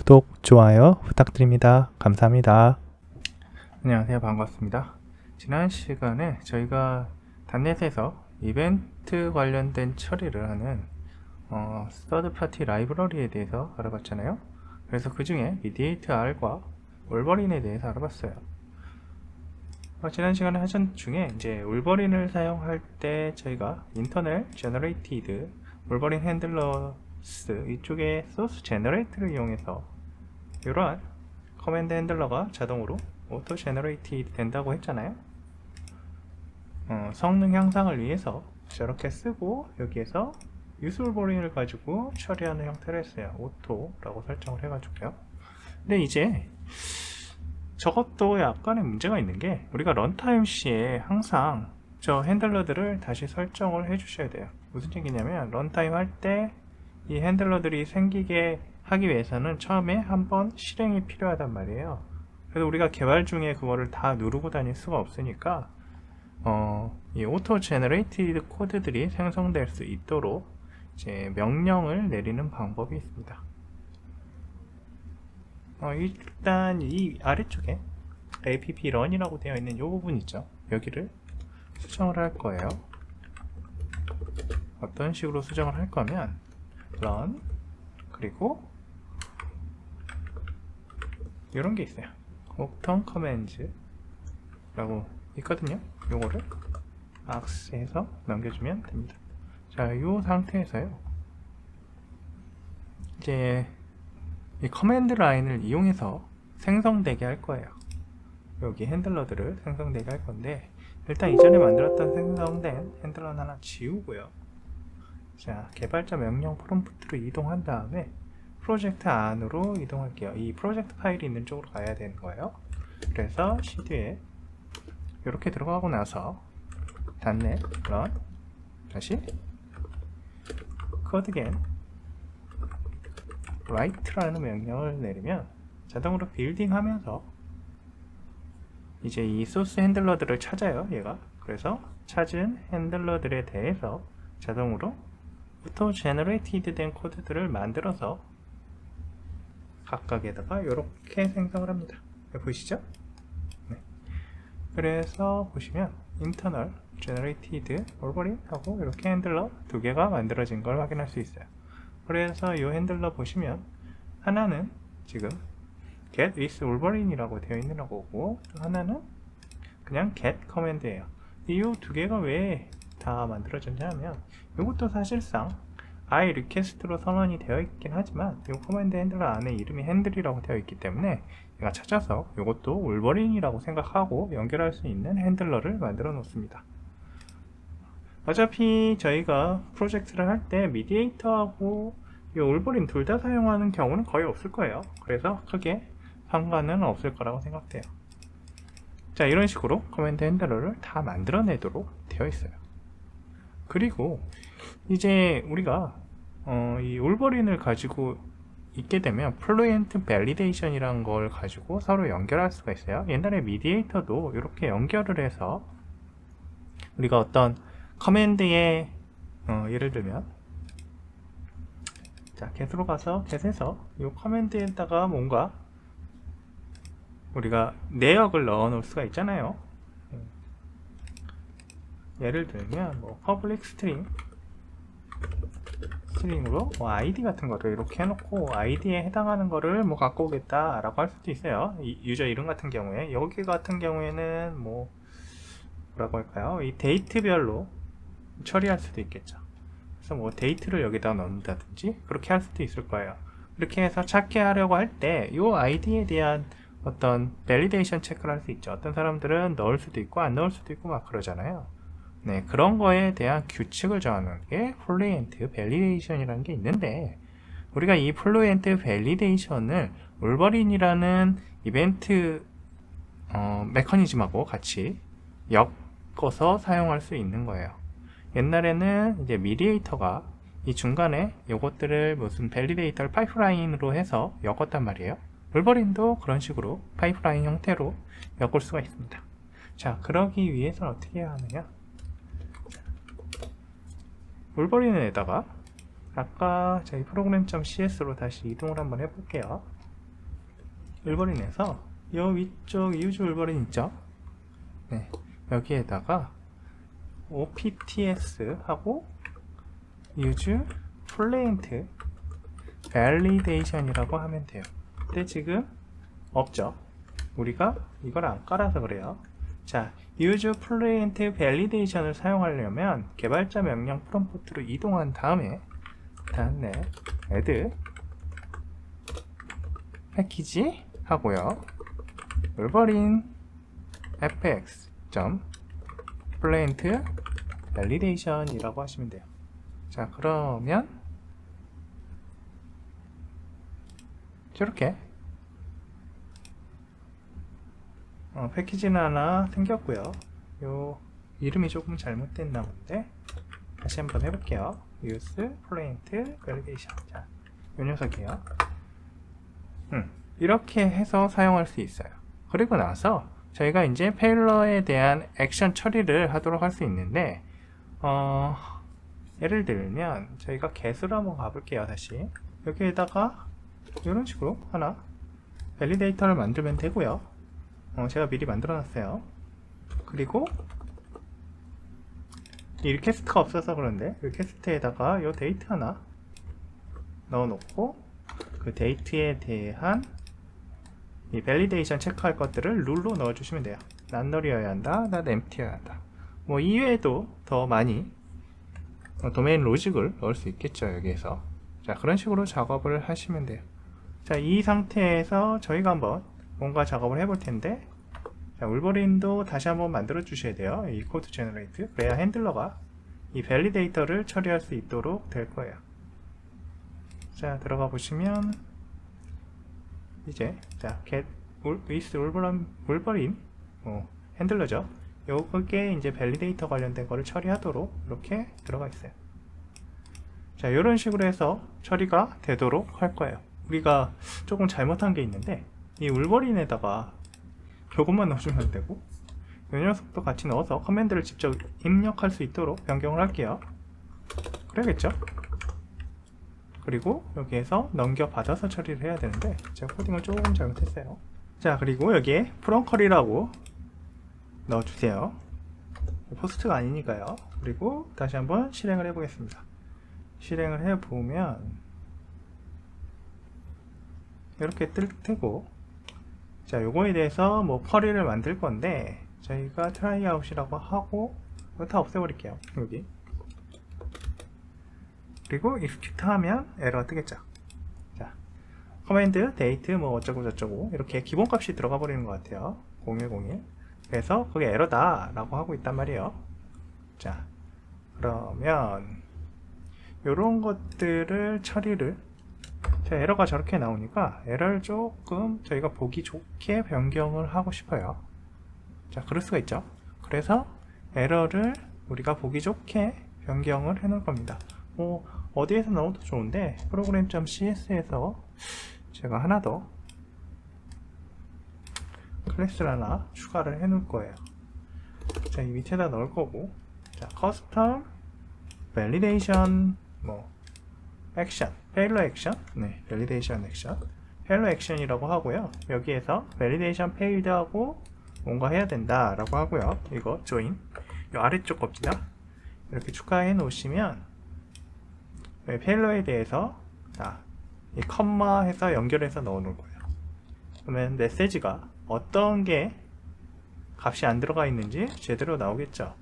구독, 좋아요 부탁드립니다. 감사합니다. 안녕하세요. 반갑습니다. 지난 시간에 저희가 단넷에서 이벤트 관련된 처리를 하는 서드 파티 라이브러리에 대해서 알아봤잖아요. 그래서 그 중에 미디에이트 R과 올버린에 대해서 알아봤어요. 지난 시간에 하신 중에 이제 올버린을 사용할 때 저희가 인터널 제너레이티드 올버린 핸들러스 이쪽에 소스 제너레이트를 이용해서 이러한 커맨드 핸들러가 자동으로 오토 제너레이트 된다고 했잖아요. 성능 향상을 위해서 저렇게 쓰고 여기에서 유스 올버린을 가지고 처리하는 형태로 했어요. 오토라고 설정을 해가지고요. 근데 이제 저것도 약간의 문제가 있는 게 우리가 런타임 시에 항상 저 핸들러들을 다시 설정을 해 주셔야 돼요. 무슨 얘기냐면 런타임 할 때 이 핸들러들이 생기게 하기 위해서는 처음에 한번 실행이 필요하단 말이에요. 그래서 우리가 개발 중에 그거를 다 누르고 다닐 수가 없으니까 이 오토 제너레이티드 코드들이 생성될 수 있도록 이제 명령을 내리는 방법이 있습니다. 일단 이 아래쪽에 app run이라고 되어 있는 이 부분 있죠. 여기를 수정을 할 거예요. 어떤 식으로 수정을 할 거면 run 그리고 이런 게 있어요. octon commands 라고 있거든요. 요거를 ax에서 넘겨주면 됩니다. 자, 이 상태에서요. 이제 이 커맨드 라인을 이용해서 생성되게 할 거예요. 여기 핸들러들을 생성되게 할 건데 일단 이전에 만들었던 생성된 핸들러는 하나 지우고요. 자, 개발자 명령 프롬프트로 이동한 다음에 프로젝트 안으로 이동할게요. 이 프로젝트 파일이 있는 쪽으로 가야 되는 거예요. 그래서 cd에 이렇게 들어가고 나서 .NET run 다시 codegen write라는 명령을 내리면 자동으로 빌딩 하면서 이제 이 소스 핸들러들을 찾아요. 얘가 그래서 찾은 핸들러들에 대해서 자동으로 오토 제너레이티드 된 코드들을 만들어서 각각에다가 이렇게 생성을 합니다. 보이시죠? 네. 그래서 보시면 internal generated 올버린 하고 이렇게 핸들러 두 개가 만들어진 걸 확인할 수 있어요. 그래서 이 핸들러 보시면 하나는 지금 get with 올버린이라고 되어 있는 거고 또 하나는 그냥 get 커맨드예요. 이 두 개가 왜 다 만들어졌냐 하면 이것도 사실상 I request로 선언이 되어 있긴 하지만 이 커맨드 핸들러 안에 이름이 핸들이라고 되어 있기 때문에 얘가 찾아서 이것도 올버린이라고 생각하고 연결할 수 있는 핸들러를 만들어 놓습니다. 어차피 저희가 프로젝트를 할 때 미디에이터하고 이 올버린 둘 다 사용하는 경우는 거의 없을 거예요. 그래서 크게 상관은 없을 거라고 생각돼요. 자, 이런 식으로 커맨드 핸들러를 다 만들어내도록 되어 있어요. 그리고 이제 우리가 이 올버린을 가지고 있게 되면 플루엔트 밸리데이션이라는 걸 가지고 서로 연결할 수가 있어요. 옛날에 미디에이터도 이렇게 연결을 해서 우리가 어떤 커맨드에 예를 들면 자, get으로 가서 get에서 이 커맨드에다가 뭔가 우리가 내역을 넣어 놓을 수가 있잖아요. 예를 들면 뭐 public string으로 뭐 ID 같은 거를 이렇게 해놓고 ID에 해당하는 거를 뭐 갖고 오겠다 라고 할 수도 있어요. 이 유저 이름 같은 경우에 여기 같은 경우에는 뭐 뭐라고 할까요? 이 데이트별로 처리할 수도 있겠죠. 그래서 뭐 데이트를 여기다 넣는다든지 그렇게 할 수도 있을 거예요. 이렇게 해서 찾게 하려고 할 때 이 아이디에 대한 어떤 밸리데이션 체크를 할 수 있죠. 어떤 사람들은 넣을 수도 있고 안 넣을 수도 있고 막 그러잖아요. 네, 그런 거에 대한 규칙을 정하는 게 플루엔트 밸리데이션이라는 게 있는데 우리가 이 플루엔트 밸리데이션을 올버린이라는 이벤트 메커니즘하고 같이 엮어서 사용할 수 있는 거예요. 옛날에는 이제 미디에이터가 이 중간에 요것들을 무슨 밸리데이터를 파이프라인으로 해서 엮었단 말이에요. 올버린도 그런 식으로 파이프라인 형태로 엮을 수가 있습니다. 자, 그러기 위해서는 어떻게 해야 하느냐? 올버린에다가 아까 저희 프로그램.cs로 다시 이동을 한번 해볼게요. 울버린에서 요 위쪽 유즈 울버린 있죠? 네, 여기에다가 opts 하고 use 플레인트 validation이라고 하면 돼요. 근데 지금 없죠. 우리가 이걸 안 깔아서 그래요. 자, use 플레인트 validation을 사용하려면 개발자 명령 프롬프트로 이동한 다음에 다음에 add 패키지 하고요. 울버린 fx 플레인트 validation이라고 하시면 돼요. 자, 그러면 저렇게 패키지는 하나 생겼고요. 요 이름이 조금 잘못됐나 본데 다시 한번 해볼게요. use plaint validation. 자, 요 녀석이에요. 이렇게 해서 사용할 수 있어요. 그리고 나서 저희가 이제 페일러에 대한 액션 처리를 하도록 할 수 있는데 예를 들면 저희가 get으로 한번 가볼게요. 다시 여기에다가 이런 식으로 하나 밸리데이터를 만들면 되고요. 제가 미리 만들어 놨어요. 그리고 이 리퀘스트가 없어서 그런데 리퀘스트에다가 이 데이트 하나 넣어 놓고 그 데이트에 대한 이 밸리데이션 체크할 것들을 룰로 넣어 주시면 돼요. 난 널이어야 한다, 난 엠티여야 한다. 뭐 이외에도 더 많이 도메인 로직을 넣을 수 있겠죠. 여기에서 자, 그런 식으로 작업을 하시면 돼요. 자, 이 상태에서 저희가 한번 뭔가 작업을 해볼 텐데, 자, 울버린도 다시 한번 만들어 주셔야 돼요. 이 코드 제너레이트. 그래야 핸들러가 이 밸리데이터를 처리할 수 있도록 될 거예요. 자, 들어가 보시면 이제 자, get with 울버린 핸들러죠. 요게 이제 밸리데이터 관련된 거를 처리하도록 이렇게 들어가 있어요. 자, 이런 식으로 해서 처리가 되도록 할 거예요. 우리가 조금 잘못한 게 있는데 이 울버린에다가 요것만 넣어주면 되고 이 녀석도 같이 넣어서 커맨드를 직접 입력할 수 있도록 변경을 할게요. 그래야겠죠? 그리고 여기에서 넘겨받아서 처리를 해야 되는데 제가 코딩을 조금 잘못했어요. 자, 그리고 여기에 프롬커리라고 넣어주세요. 포스트가 아니니까요. 그리고 다시 한번 실행을 해보겠습니다. 실행을 해보면 이렇게 뜰 테고, 자, 요거에 대해서 뭐 쿼리를 만들 건데 저희가 트라이아웃이라고 하고 이거 다 없애버릴게요. 여기. 그리고 execute 하면 에러가 뜨겠죠. 자, 커맨드 데이트 뭐 어쩌고 저쩌고 이렇게 기본값이 들어가 버리는 것 같아요. 0101. 그래서 그게 에러다 라고 하고 있단 말이에요. 자, 그러면 요런 것들을 처리를, 자, 에러가 저렇게 나오니까 에러를 조금 저희가 보기 좋게 변경을 하고 싶어요. 자, 그럴 수가 있죠. 그래서 에러를 우리가 보기 좋게 변경을 해 놓을 겁니다. 어디에서 넣어도 좋은데 프로그램.cs에서 제가 하나 더 클래스를 하나 추가를 해 놓을 거예요. 자, 이 밑에다 넣을 거고, 자, 커스텀 밸리데이션 액션, 페일러 액션, 네, 밸리데이션 액션, 페일러 액션이라고 하고요. 여기에서 밸리데이션 페일드 하고 뭔가 해야 된다 라고 하고요. 이거 조인, 이 아래쪽 겁니다. 이렇게 추가해 놓으시면 페일러에 대해서 이 컴마 해서 연결해서 넣어 놓을 거예요. 그러면 메시지가 어떤 게 값이 안 들어가 있는지 제대로 나오겠죠.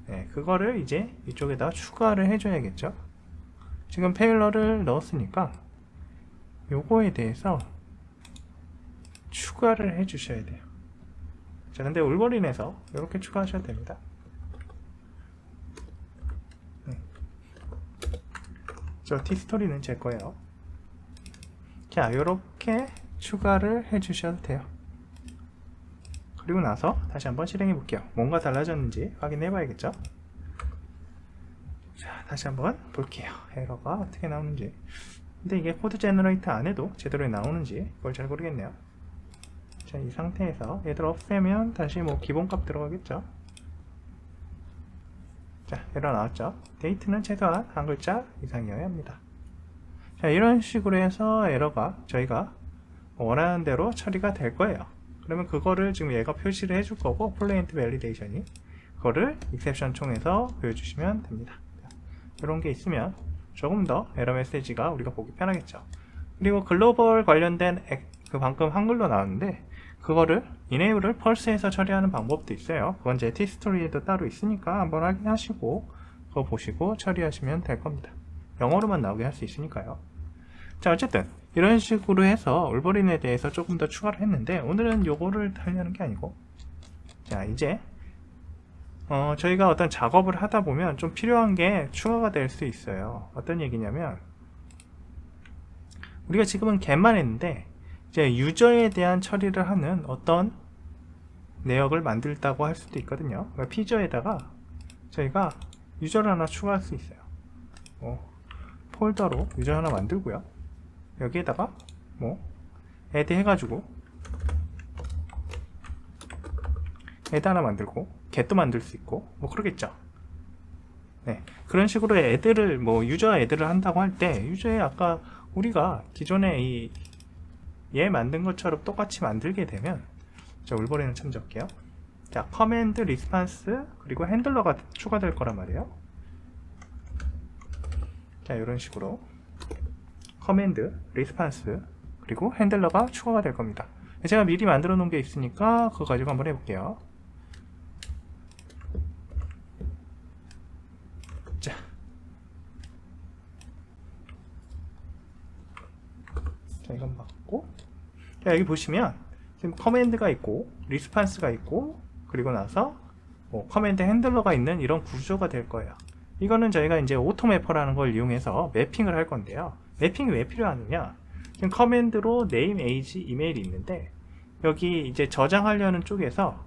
네, 그거를 이제 이쪽에다 추가를 해줘야겠죠. 지금 페일러를 넣었으니까 요거에 대해서 추가를 해 주셔야 돼요. 자, 근데 울버린에서 이렇게 추가하셔도 됩니다. 저 T스토리는 제 거예요. 자, 요렇게 추가를 해 주셔도 돼요. 그리고 나서 다시 한번 실행해 볼게요. 뭔가 달라졌는지 확인해 봐야겠죠. 자, 다시 한번 볼게요. 에러가 어떻게 나오는지. 근데 이게 코드 제너레이터 안 해도 제대로 나오는지 그걸 잘 모르겠네요. 자, 이 상태에서 얘들 없애면 다시 뭐 기본값 들어가겠죠. 자, 에러 나왔죠. 데이트는 최소한 한 글자 이상이어야 합니다. 자, 이런 식으로 해서 에러가 저희가 원하는 대로 처리가 될 거예요. 그러면 그거를 지금 얘가 표시를 해줄 거고, 플레인트 밸리데이션이 그거를 익셉션 총에서 보여주시면 됩니다. 이런 게 있으면 조금 더 에러 메시지가 우리가 보기 편하겠죠. 그리고 글로벌 관련된 그 방금 한글로 나왔는데, 그거를 이네이블을 펄스에서 처리하는 방법도 있어요. 그건 제 티스토리에도 따로 있으니까 한번 확인하시고 그거 보시고 처리하시면 될 겁니다. 영어로만 나오게 할 수 있으니까요. 자, 어쨌든 이런 식으로 해서 올버린에 대해서 조금 더 추가를 했는데, 오늘은 요거를 하려는 게 아니고, 자, 이제 저희가 어떤 작업을 하다 보면 좀 필요한 게 추가가 될 수 있어요. 어떤 얘기냐면, 우리가 지금은 get만 했는데 이제 유저에 대한 처리를 하는 어떤 내역을 만들다고 할 수도 있거든요. 그러니까 피저에다가 저희가 유저를 하나 추가할 수 있어요. 폴더로 유저 하나 만들고요. 여기에다가 add 해가지고 add 하나 만들고 get도 만들 수 있고 그러겠죠. 네, 그런 식으로 add를 유저 add를 한다고 할 때, 유저에 아까 우리가 기존에 얘 만든 것처럼 똑같이 만들게 되면, 자, 올버린을 참조할게요. 자, 커맨드, 리스판스, 그리고 핸들러가 추가될 거란 말이에요. 자, 이런 식으로 커맨드, 리스판스, 그리고 핸들러가 추가가 될 겁니다. 제가 미리 만들어 놓은 게 있으니까 그거 가지고 한번 해볼게요. 자, 이건 맞고, 자, 여기 보시면 지금 커맨드가 있고 리스판스가 있고, 그리고 나서 커맨드 핸들러가 있는 이런 구조가 될 거예요. 이거는 저희가 이제 오토매퍼라는 걸 이용해서 매핑을 할 건데요. 매핑이 왜 필요하느냐, 지금 커맨드로 name, age, 이메일이 있는데, 여기 이제 저장하려는 쪽에서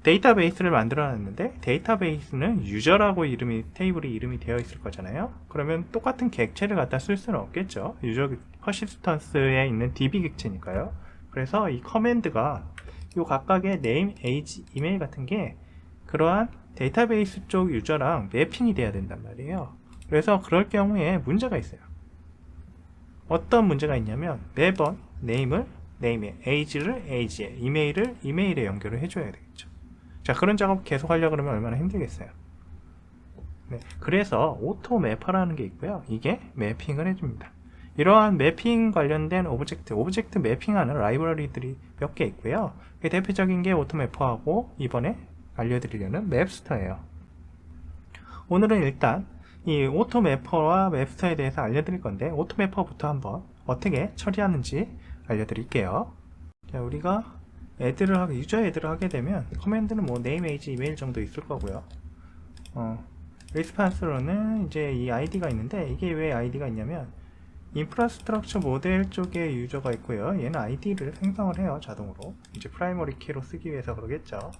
데이터베이스를 만들어 놨는데, 데이터베이스는 유저라고 테이블이 이름이 되어 있을 거잖아요. 그러면 똑같은 객체를 갖다 쓸 수는 없겠죠. 유저 퍼시스턴스에 있는 DB 객체니까요. 그래서 이 커맨드가 요 각각의 name, age, 이메일 같은 게 그러한 데이터베이스 쪽 유저랑 매핑이 돼야 된단 말이에요. 그래서 그럴 경우에 문제가 있어요. 어떤 문제가 있냐면, 매번 name을 name에, age를 age에, 이메일을 이메일에 연결을 해줘야 되겠죠. 자, 그런 작업 계속 하려고 그러면 얼마나 힘들겠어요. 네, 그래서 오토매퍼라는 게 있고요. 이게 매핑을 해줍니다. 이러한 매핑 관련된 오브젝트 매핑하는 라이브러리들이 몇 개 있고요. 대표적인 게 오토매퍼하고 이번에 알려드리려는 맵스터예요. 오늘은 일단 이 오토매퍼와 맵스터에 대해서 알려드릴 건데, 오토매퍼부터 한번 어떻게 처리하는지 알려드릴게요. 자, 우리가 유저 애드를 하게 되면 커맨드는 name, age, 이메일 정도 있을 거고요. 리스판스로는 이제 이 아이디가 있는데, 이게 왜 아이디가 있냐면, 인프라스트럭처 모델 쪽에 유저가 있고요. 얘는 아이디를 생성을 해요, 자동으로. 이제 프라이머리 키로 쓰기 위해서 그러겠죠.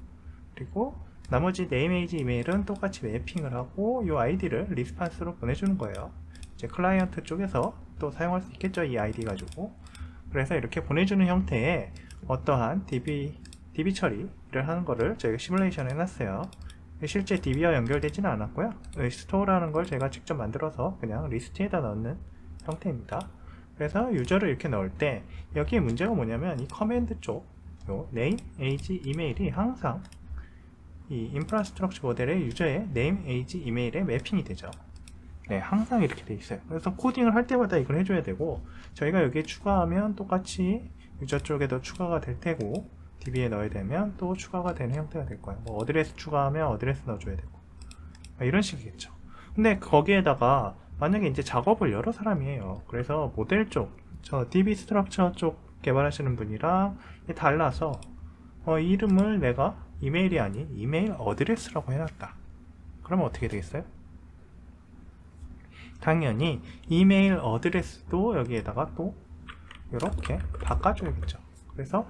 그리고 나머지 name, age, 이메일은 똑같이 매핑을 하고 이 아이디를 리스판스로 보내주는 거예요. 이제 클라이언트 쪽에서 또 사용할 수 있겠죠, 이 아이디 가지고. 그래서 이렇게 보내주는 형태의 어떠한 DB 처리를 하는 거를 저희가 시뮬레이션 해놨어요. 실제 DB와 연결되지는 않았고요. 스토어라는 걸 제가 직접 만들어서 그냥 리스트에다 넣는 형태입니다. 그래서 유저를 이렇게 넣을 때, 여기에 문제가 뭐냐면, 이 커맨드 쪽 name, age, 이메일이 항상 이 인프라스트럭처 모델의 유저의 name, age, 이메일에 매핑이 되죠. 네, 항상 이렇게 돼 있어요. 그래서 코딩을 할 때마다 이걸 해줘야 되고, 저희가 여기에 추가하면 똑같이 유저 쪽에도 추가가 될 테고, DB에 넣어야 되면 또 추가가 되는 형태가 될 거예요. 어드레스 추가하면 어드레스 넣어줘야 되고, 이런 식이겠죠. 근데 거기에다가 만약에 이제 작업을 여러 사람이 해요. 그래서 모델 쪽, 저 DB 스트럭처 쪽 개발하시는 분이랑 달라서 이름을 내가 이메일이 아닌 이메일 어드레스라고 해놨다. 그러면 어떻게 되겠어요? 당연히 이메일 어드레스도 여기에다가 또 이렇게 바꿔줘야겠죠. 그래서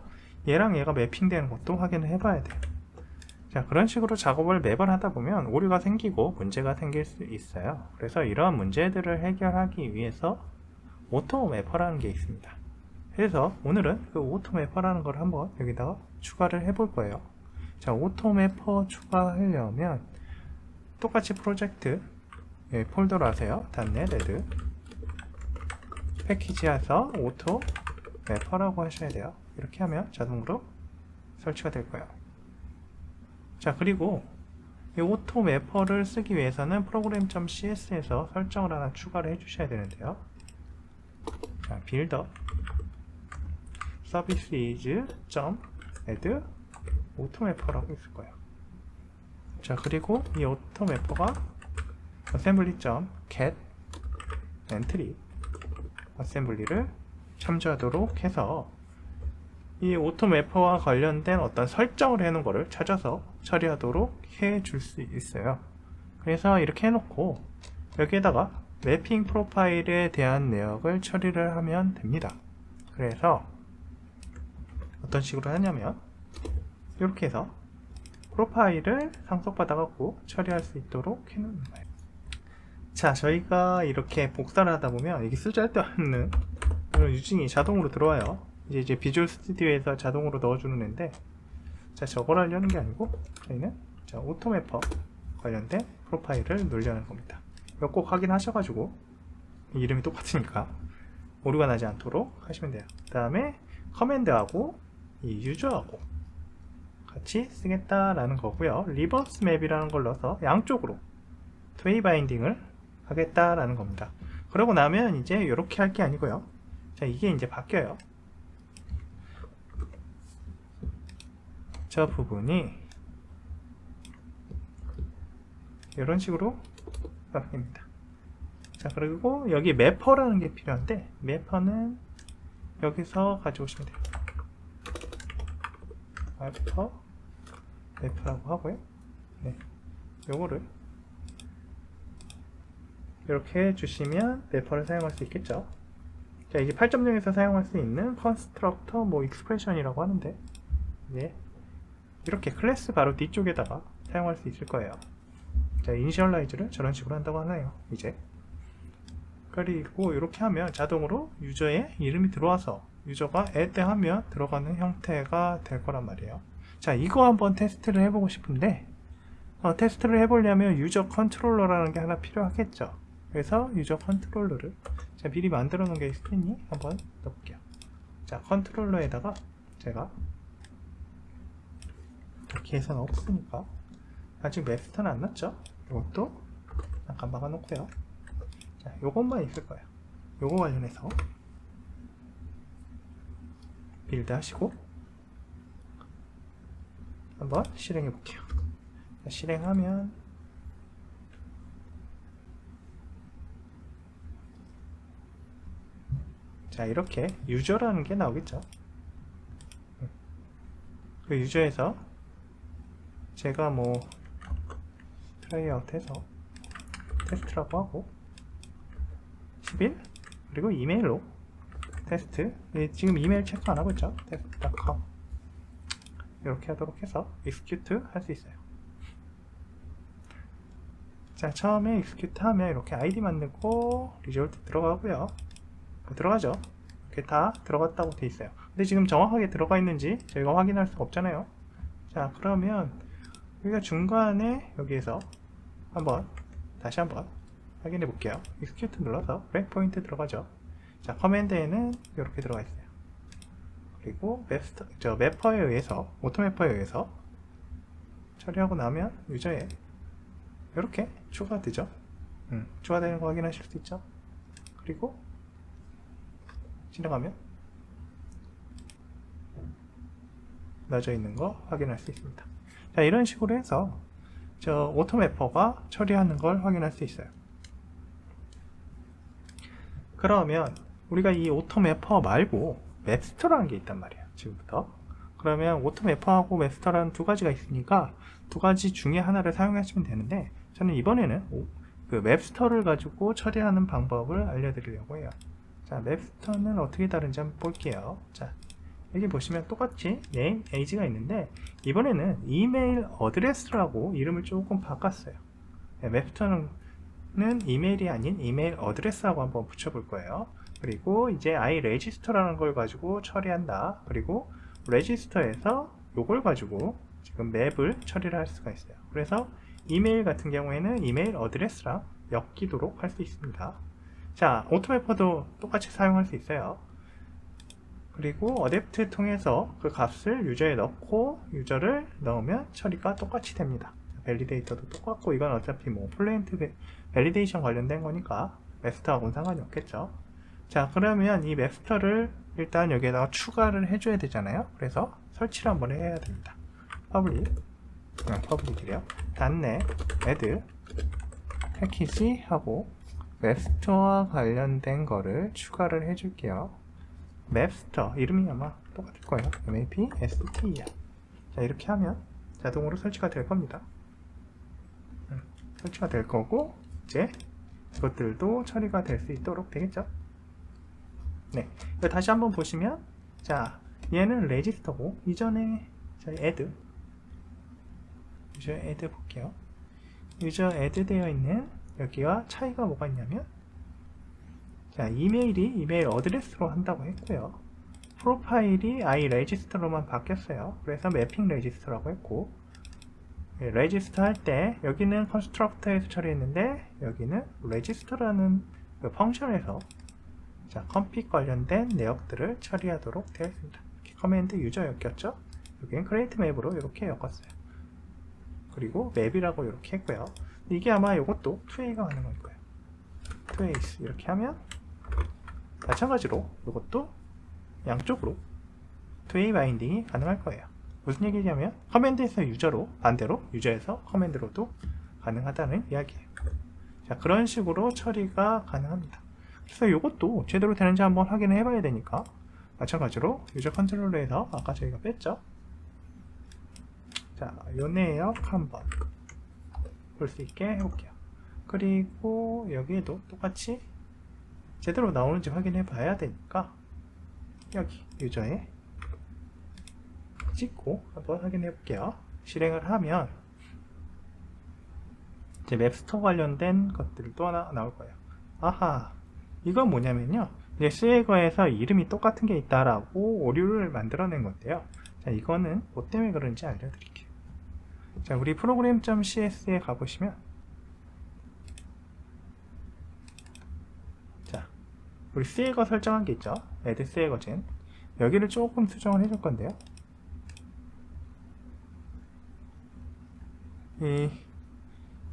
얘랑 얘가 매핑되는 것도 확인을 해봐야 돼요. 자, 그런 식으로 작업을 매번 하다 보면 오류가 생기고 문제가 생길 수 있어요. 그래서 이러한 문제들을 해결하기 위해서 오토매퍼라는 게 있습니다. 그래서 오늘은 그 오토매퍼라는 걸 한번 여기다가 추가를 해볼 거예요. 자, 오토매퍼 추가하려면 똑같이 프로젝트 폴더로 하세요. .NET 패키지에서 오토 매퍼라고 하셔야 돼요. 이렇게 하면 자동으로 설치가 될 거예요. 자, 그리고 이 오토 매퍼를 쓰기 위해서는 program.cs에서 설정을 하나 추가를 해주셔야 되는데요. 자, build services.add 오토매퍼라고 있을 거예요. 자, 그리고 이 오토매퍼가 assembly.get entry 어셈블리를 참조하도록 해서 이 오토매퍼와 관련된 어떤 설정을 해놓은 거를 찾아서 처리하도록 해줄 수 있어요. 그래서 이렇게 해놓고 여기에다가 매핑 프로파일에 대한 내역을 처리를 하면 됩니다. 그래서 어떤 식으로 하냐면 이렇게 해서 프로파일을 상속받아갖고 처리할 수 있도록 해놓는 거예요. 자, 저희가 이렇게 복사를 하다 보면 이게 쓰잘데없는 이런 유징이 자동으로 들어와요. 이제 비주얼 스튜디오에서 자동으로 넣어주는 애인데, 자, 저걸 하려는 게 아니고 저희는 자, 오토매퍼 관련된 프로파일을 넣으려는 겁니다. 이거 꼭 확인하셔가지고 이름이 똑같으니까 오류가 나지 않도록 하시면 돼요. 그 다음에 커맨드하고 이 유저하고 같이 쓰겠다라는 거고요. 리버스 맵이라는 걸 넣어서 양쪽으로 웨이 바인딩을 하겠다라는 겁니다. 그러고 나면 이제 이렇게 할 게 아니고요. 자, 이게 이제 바뀌어요. 저 부분이 이런 식으로 바뀝니다. 자, 그리고 여기 매퍼라는 게 필요한데 매퍼는 여기서 가져오시면 돼요. 매퍼라고 하고요. 네, 요거를 이렇게 주시면 매퍼를 사용할 수 있겠죠. 자, 이게 8.0에서 사용할 수 있는 컨스트럭터 뭐 익스프레션이라고 하는데, 예, 이렇게 클래스 바로 뒤쪽에다가 사용할 수 있을 거예요. 자, 이니셜라이즈를 저런 식으로 한다고 하나요, 이제. 그리고 이렇게 하면 자동으로 유저의 이름이 들어와서 유저가 add 하면 들어가는 형태가 될 거란 말이에요. 자, 이거 한번 테스트를 해보고 싶은데, 테스트를 해보려면 유저 컨트롤러라는 게 하나 필요하겠죠. 그래서 유저 컨트롤러를 제가 미리 만들어 놓은 게 있으니 한번 넣어볼게요. 자, 컨트롤러에다가 제가 이렇게 해서는 없으니까 아직 맵스터는 안 났죠? 이것도 잠깐 막아 놓고요. 자, 요것만 있을 거예요. 요거 관련해서 빌드 하시고 한번 실행해 볼게요. 자, 실행하면 자, 이렇게 유저라는 게 나오겠죠. 그 유저에서 제가 뭐 트라이아웃 해서 테스트라고 하고 11 그리고 이메일로 테스트, 지금 이메일 체크 안 하고 있죠. test.com 이렇게 하도록 해서 execute 할 수 있어요. 자, 처음에 execute 하면 이렇게 id 만들고 result 들어가고요. 들어가죠. 이렇게 다 들어갔다고 돼 있어요. 근데 지금 정확하게 들어가 있는지 저희가 확인할 수가 없잖아요. 자, 그러면 여기가 중간에 여기에서 다시 한번 확인해 볼게요. execute 눌러서 브레이크포인트 들어가죠. 자, 커맨드에는 이렇게 들어가 있어요. 그리고 매퍼에 의해서 오토매퍼에 의해서 처리하고 나면 유저에 이렇게 추가되죠. 추가되는 거 확인하실 수 있죠. 그리고 지나가면 넣어져 있는 거 확인할 수 있습니다. 자, 이런 식으로 해서 저 오토매퍼가 처리하는 걸 확인할 수 있어요. 그러면 우리가 이 오토매퍼 말고 맵스터라는 게 있단 말이에요, 지금부터. 그러면 오토매퍼하고 맵스터라는 두 가지가 있으니까 두 가지 중에 하나를 사용하시면 되는데, 저는 이번에는 그 맵스터를 가지고 처리하는 방법을 알려드리려고 해요. 자, 맵스터는 어떻게 다른지 한번 볼게요. 자, 여기 보시면 똑같이 name, age가 있는데 이번에는 이메일 어드레스라고 이름을 조금 바꿨어요. 네, 맵스터는 이메일이 아닌 이메일 어드레스라고 한번 붙여볼 거예요. 그리고 이제 iregister라는 걸 가지고 처리한다. 그리고 register에서 요걸 가지고 지금 맵을 처리를 할 수가 있어요. 그래서 이메일 같은 경우에는 이메일 어드레스랑 엮이도록 할 수 있습니다. 자, 오토매퍼도 똑같이 사용할 수 있어요. 그리고 어댑트 통해서 그 값을 유저에 넣고 유저를 넣으면 처리가 똑같이 됩니다. 밸리데이터도 똑같고 이건 어차피 뭐 플레인트 밸리데이션 관련된 거니까 맵스터하고는 상관이 없겠죠. 자, 그러면 이 맵스터를 일단 여기에다가 추가를 해줘야 되잖아요. 그래서 설치를 한번 해야 됩니다. 퍼블릭이래요. .NET add 패키지 하고 맵스터와 관련된 거를 추가를 해줄게요. 맵스터 이름이 아마 똑같을 거예요. mapst야. 자, 이렇게 하면 자동으로 설치가 될 겁니다. 설치가 될 거고 이제 이것들도 처리가 될 수 있도록 되겠죠. 네, 다시 한번 보시면 자, 얘는 레지스터고 이전에 저희 유저 add 볼게요. 유저 add 되어 있는 여기와 차이가 뭐가 있냐면 자, 이메일 어드레스로 한다고 했고요. 프로파일이 iRegister로만 바뀌었어요. 그래서 매핑 레지스터라고 했고 레지스터 할 때 여기는 컨스트럭터에서 처리했는데 여기는 레지스터라는 그 펑션에서 자, 컴픽 관련된 내역들을 처리하도록 되어 있습니다. 커맨드 유저 였겠죠? 여기는 create 맵으로 이렇게 엮었어요. 그리고 맵이라고 이렇게 했고요. 이게 아마 이것도 2A가 가능할 거예요. 2A 이렇게 하면 마찬가지로 이것도 양쪽으로 2A 바인딩이 가능할 거예요. 무슨 얘기냐면 커맨드에서 유저로 반대로 유저에서 커맨드로도 가능하다는 이야기예요. 자, 그런 식으로 처리가 가능합니다. 그래서 이것도 제대로 되는지 한번 확인을 해봐야 되니까 마찬가지로 유저 컨트롤러에서 아까 저희가 뺐죠. 자, 요 내역 한번 볼 수 있게 해볼게요. 그리고 여기에도 똑같이 제대로 나오는지 확인해 봐야 되니까 여기 유저에 찍고 한번 확인해 볼게요. 실행을 하면 이제 맵스터 관련된 것들이 또 하나 나올 거예요. 아하, 이건 뭐냐면요, 이제 스웨거에서 이름이 똑같은 게 있다라고 오류를 만들어낸 건데요. 자, 이거는 뭐 때문에 그런지 알려드릴게요. 자, 우리 program.cs에 가보시면 자, 우리 스웨거 설정한 게 있죠. add 스웨거진. 여기를 조금 수정을 해줄 건데요. 이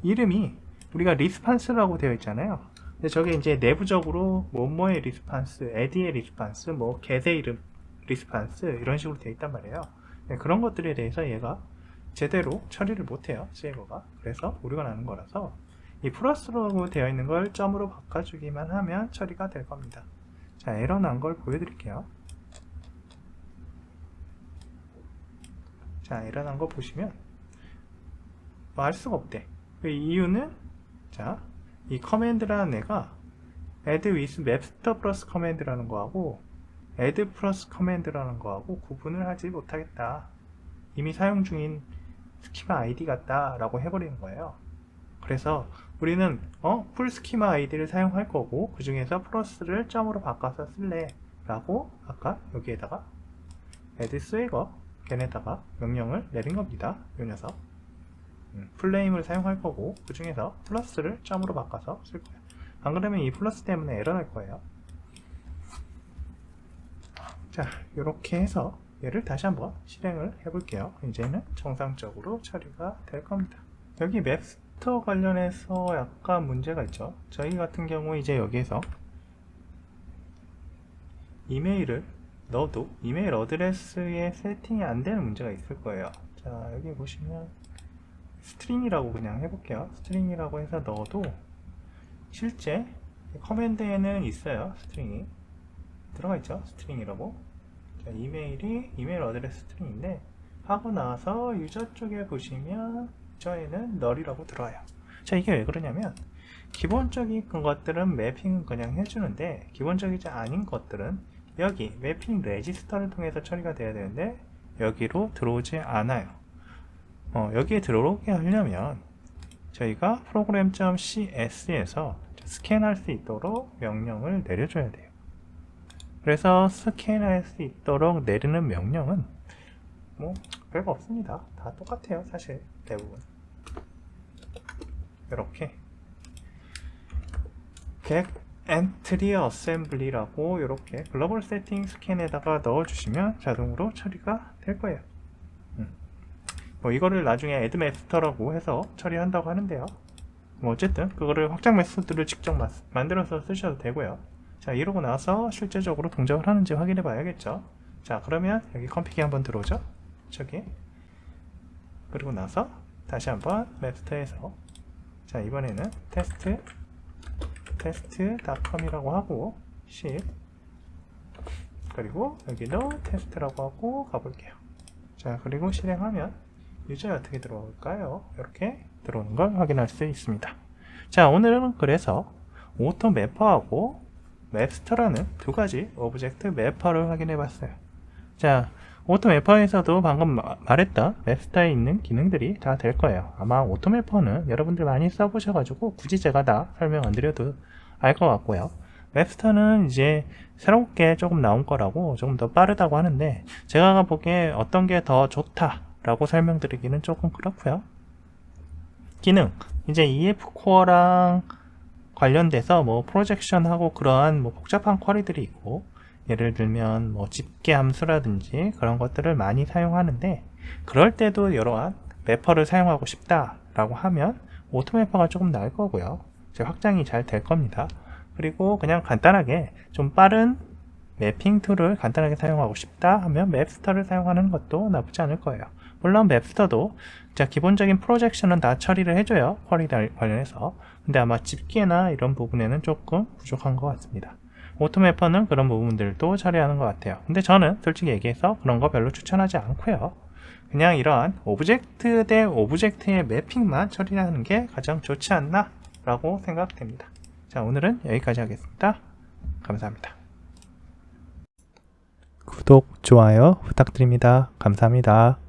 이름이 우리가 리스판스라고 되어 있잖아요. 근데 저게 이제 내부적으로 뭐뭐의 리스판스, add의 리스판스, 뭐 get의 이름 리스판스 이런 식으로 되어 있단 말이에요. 네, 그런 것들에 대해서 얘가 제대로 처리를 못해요, 스웨거가. 그래서 오류가 나는 거라서 이 플러스라고 되어 있는 걸 점으로 바꿔주기만 하면 처리가 될 겁니다. 자, 에러 난 걸 보여드릴게요. 자, 에러 난 거 보시면 뭐 알 수가 없대. 그 이유는 자, 이 커맨드라는 애가 add with mapster plus 커맨드라는 거하고 add plus 커맨드라는 거하고 구분을 하지 못하겠다. 이미 사용 중인 스키마 아이디 같다 라고 해버리는 거예요. 그래서 우리는 풀 스키마 아이디를 사용할 거고 그 중에서 플러스를 점으로 바꿔서 쓸래 라고 아까 여기에다가 add swagger 걔네다가 명령을 내린 겁니다. 이 녀석 풀네임을 사용할 거고 그 중에서 플러스를 점으로 바꿔서 쓸 거예요. 안 그러면 이 플러스 때문에 에러 날 거예요. 자, 이렇게 해서 얘를 다시 한번 실행을 해 볼게요. 이제는 정상적으로 처리가 될 겁니다. 여기 맵스터 관련해서 약간 문제가 있죠. 저희 같은 경우 이제 여기에서 이메일을 넣어도 이메일 어드레스에 세팅이 안 되는 문제가 있을 거예요. 자, 여기 보시면 스트링이라고 그냥 해볼게요. 스트링이라고 해서 넣어도 실제 커맨드에는 있어요. 스트링이 들어가 있죠. 스트링이라고. 자, 이메일 어드레스 스트링인데 하고 나서 유저 쪽에 보시면 유저에는 널이라고 들어와요. 자, 이게 왜 그러냐면 기본적인 것들은 매핑은 그냥 해주는데 기본적이지 아닌 것들은 여기 매핑 레지스터를 통해서 처리가 돼야 되는데 여기로 들어오지 않아요. 여기에 들어오게 하려면 저희가 program.cs에서 스캔할 수 있도록 명령을 내려줘야 돼요. 그래서 스캔할 수 있도록 내리는 명령은 뭐 별거 없습니다. 다 똑같아요. 사실 대부분 이렇게 get 엔트리 어셈블리라고 이렇게 글로벌 세팅 스캔에다가 넣어주시면 자동으로 처리가 될 거예요. 뭐 이거를 나중에 애드 마스터라고 해서 처리한다고 하는데요. 뭐 어쨌든 그거를 확장 메소드를 직접 만들어서 쓰셔도 되고요. 자, 이러고 나서 실제적으로 동작을 하는지 확인해 봐야겠죠. 자, 그러면 여기 컴픽이 한번 들어오죠. 저기. 그리고 나서 다시 한번 마스터에서, 자, 이번에는 test.com이라고 하고 10, 그리고 여기도 테스트라고 하고 가볼게요. 자, 그리고 실행하면 유저에 어떻게 들어올까요? 이렇게 들어오는 걸 확인할 수 있습니다. 자, 오늘은 그래서 오토 매퍼하고 맵스터라는 두 가지 오브젝트 매퍼를 확인해 봤어요. 자, 오토 매퍼에서도 방금 말했던 맵스터에 있는 기능들이 다 될 거예요. 아마 오토 매퍼는 여러분들 많이 써보셔가지고 굳이 제가 다 설명 안 드려도 알 것 같고요. 맵스터는 이제 새롭게 조금 나온 거라고 조금 더 빠르다고 하는데, 제가 보기에 어떤 게 더 좋다라고 설명드리기는 조금 그렇고요. 기능, 이제 EF 코어랑 관련돼서 뭐 프로젝션하고 그러한 뭐 복잡한 쿼리들이 있고, 예를 들면 뭐 집계 함수라든지 그런 것들을 많이 사용하는데, 그럴 때도 여러한 매퍼를 사용하고 싶다라고 하면 오토 매퍼가 조금 나을 거고요. 이제 확장이 잘 될 겁니다. 그리고 그냥 간단하게 좀 빠른 매핑 툴을 간단하게 사용하고 싶다 하면 맵스터를 사용하는 것도 나쁘지 않을 거예요. 물론 맵스터도 기본적인 프로젝션은 다 처리를 해줘요. 쿼리 관련해서. 근데 아마 집계나 이런 부분에는 조금 부족한 것 같습니다. 오토매퍼는 그런 부분들도 처리하는 것 같아요. 근데 저는 솔직히 얘기해서 그런 거 별로 추천하지 않고요. 그냥 이러한 오브젝트 대 오브젝트의 매핑만 처리하는 게 가장 좋지 않나 라고 생각됩니다. 자, 오늘은 여기까지 하겠습니다. 감사합니다. 구독, 좋아요 부탁드립니다. 감사합니다.